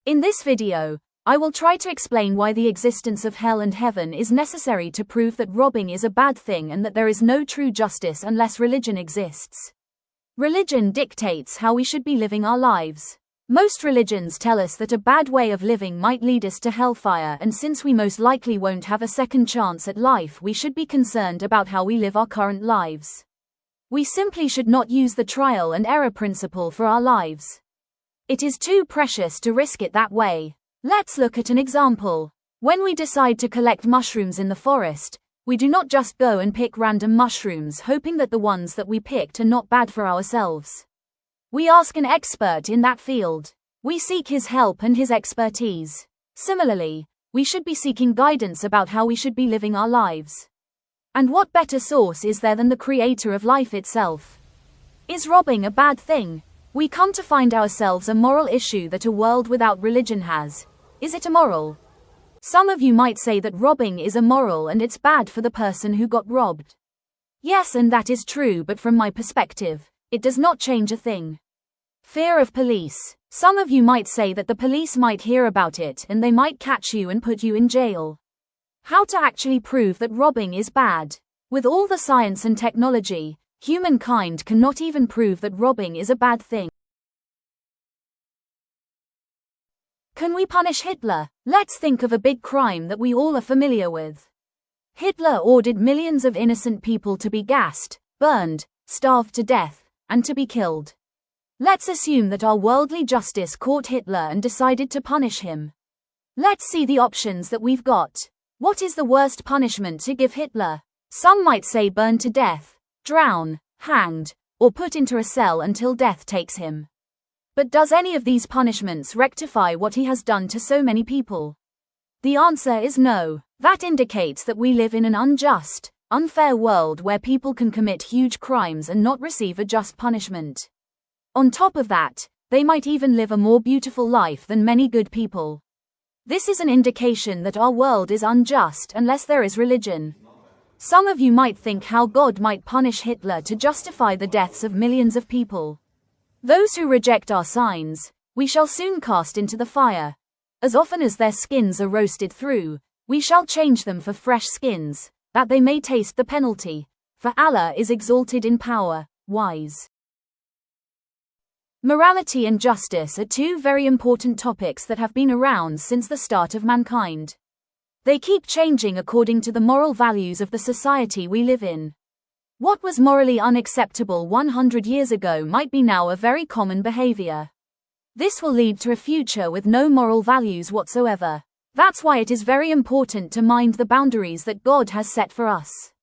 In this video, I will try to explain why the existence of hell and heaven is necessary to prove that robbing is a bad thing and that there is no true justice unless religion exists. Religion dictates how we should be living our lives. Most religions tell us that a bad way of living might lead us to hellfire, and since we most likely won't have a second chance at life, we should be concerned about how we live our current lives. We simply should not use the trial and error principle for our lives. It is too precious to risk it that way. Let's look at an example. When we decide to collect mushrooms in the forest, we do not just go and pick random mushrooms hoping that the ones that we picked are not bad for ourselves. We ask an expert in that field. We seek his help and his expertise. Similarly, we should be seeking guidance about how we should be living our lives. And what better source is there than the creator of life itself? Is robbing a bad thing? We come to find ourselves a moral issue that a world without religion has. Is it immoral? Some of you might say that robbing is immoral and it's bad for the person who got robbed. Yes, and that is true, but from my perspective, it does not change a thing. Fear of police. Some of you might say that the police might hear about it and they might catch you and put you in jail. How to actually prove that robbing is bad? With all the science and technology, humankind cannot even prove that robbing is a bad thing. Can we punish Hitler? Let's think of a big crime that we all are familiar with. Hitler ordered millions of innocent people to be gassed, burned, starved to death, and to be killed. Let's assume that our worldly justice caught Hitler and decided to punish him. Let's see the options that we've got. What is the worst punishment to give Hitler? Some might say burn to death, drown, hanged, or put into a cell until death takes him. But does any of these punishments rectify what he has done to so many people? The answer is no. That indicates that we live in an unjust, unfair world where people can commit huge crimes and not receive a just punishment. On top of that, they might even live a more beautiful life than many good people. This is an indication that our world is unjust unless there is religion. Some of you might think how God might punish Hitler to justify the deaths of millions of people. Those who reject our signs, we shall soon cast into the fire. As often as their skins are roasted through, we shall change them for fresh skins, that they may taste the penalty, for Allah is exalted in power, wise. Morality and justice are two very important topics that have been around since the start of mankind. They keep changing according to the moral values of the society we live in. What was morally unacceptable 100 years ago might be now a very common behavior. This will lead to a future with no moral values whatsoever. That's why it is very important to mind the boundaries that God has set for us.